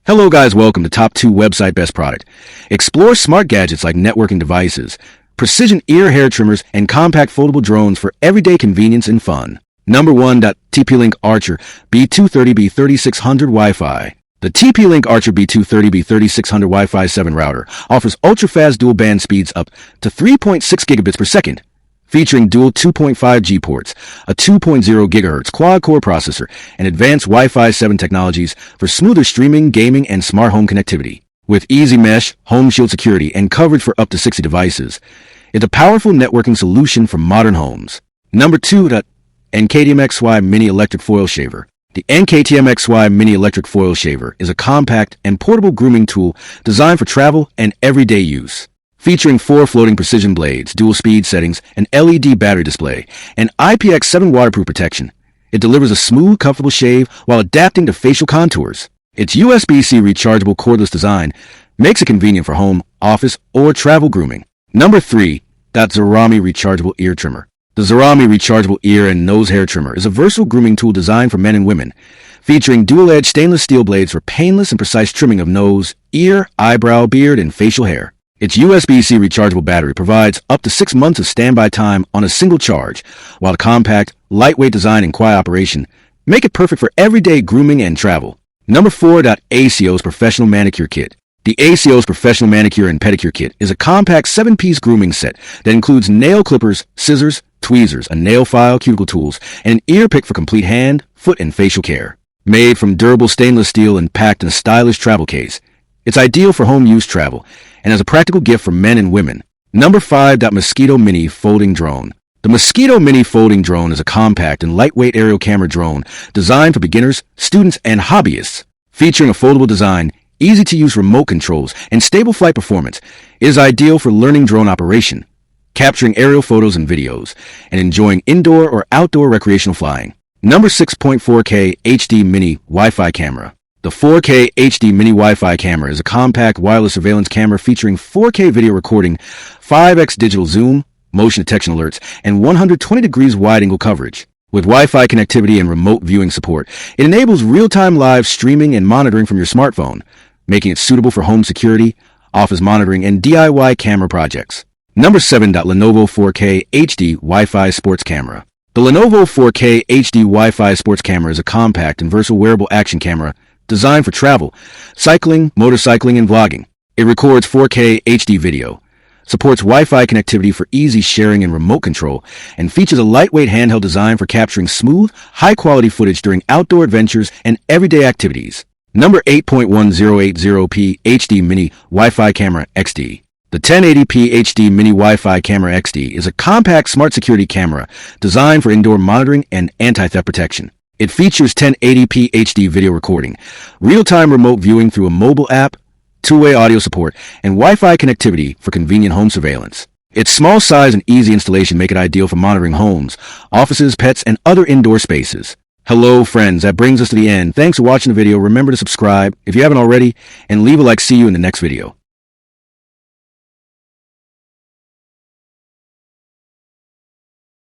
Hello guys, welcome to Top 2 Website Best Product. Explore smart gadgets like networking devices, precision ear hair trimmers, and compact foldable drones for everyday convenience and fun. Number 1. TP-Link Archer B230B3600 Wi-Fi. The TP-Link Archer B230B3600 Wi-Fi 7 router offers ultra-fast dual-band speeds up to 3.6 gigabits per second, featuring dual 2.5G ports, a 2.0 GHz quad-core processor, and advanced Wi-Fi 7 technologies for smoother streaming, gaming, and smart home connectivity. With easy mesh, home shield security, and coverage for up to 60 devices, it's a powerful networking solution for modern homes. Number 2. NKTMXY Mini Electric Foil Shaver. The NKTMXY Mini Electric Foil Shaver is a compact and portable grooming tool designed for travel and everyday use. Featuring 4 floating precision blades, dual speed settings, an LED battery display, and IPX7 waterproof protection, it delivers a smooth, comfortable shave while adapting to facial contours. Its USB-C rechargeable cordless design makes it convenient for home, office, or travel grooming. Number 3. Zarami Rechargeable Ear Trimmer. The Zarami Rechargeable Ear and Nose Hair Trimmer is a versatile grooming tool designed for men and women, featuring dual-edged stainless steel blades for painless and precise trimming of nose, ear, eyebrow, beard, and facial hair. Its USB-C rechargeable battery provides up to 6 months of standby time on a single charge, while the compact, lightweight design and quiet operation make it perfect for everyday grooming and travel. Number 4. ACO's Professional Manicure Kit. The ACO's Professional Manicure and Pedicure Kit is a compact 7-piece grooming set that includes nail clippers, scissors, tweezers, a nail file, cuticle tools, and an ear pick for complete hand, foot, and facial care. Made from durable stainless steel and packed in a stylish travel case, it's ideal for home use travel and as a practical gift for men and women. Number 5. Mosquito Mini Folding Drone. The Mosquito Mini Folding Drone is a compact and lightweight aerial camera drone designed for beginners, students, and hobbyists. Featuring a foldable design, easy-to-use remote controls, and stable flight performance, it is ideal for learning drone operation, capturing aerial photos and videos, and enjoying indoor or outdoor recreational flying. Number 6. 4K HD Mini Wi-Fi Camera. The 4K HD Mini Wi-Fi camera is a compact wireless surveillance camera featuring 4K video recording, 5x digital zoom, motion detection alerts, and 120 degrees wide-angle coverage. With Wi-Fi connectivity and remote viewing support, it enables real-time live streaming and monitoring from your smartphone, making it suitable for home security, office monitoring, and DIY camera projects. Number 7. Lenovo 4K HD Wi-Fi Sports Camera. The Lenovo 4K HD Wi-Fi Sports Camera is a compact and versatile wearable action camera designed for travel, cycling, motorcycling, and vlogging. It records 4K HD video, supports Wi-Fi connectivity for easy sharing and remote control, and features a lightweight handheld design for capturing smooth, high-quality footage during outdoor adventures and everyday activities. Number 8. 1080p HD Mini Wi-Fi Camera XD. The 1080p HD Mini Wi-Fi Camera XD is a compact smart security camera designed for indoor monitoring and anti-theft protection. It features 1080p HD video recording, real-time remote viewing through a mobile app, two-way audio support, and Wi-Fi connectivity for convenient home surveillance. Its small size and easy installation make it ideal for monitoring homes, offices, pets, and other indoor spaces. Hello friends, that brings us to the end. Thanks for watching the video. Remember to subscribe if you haven't already, and leave a like. See you in the next video.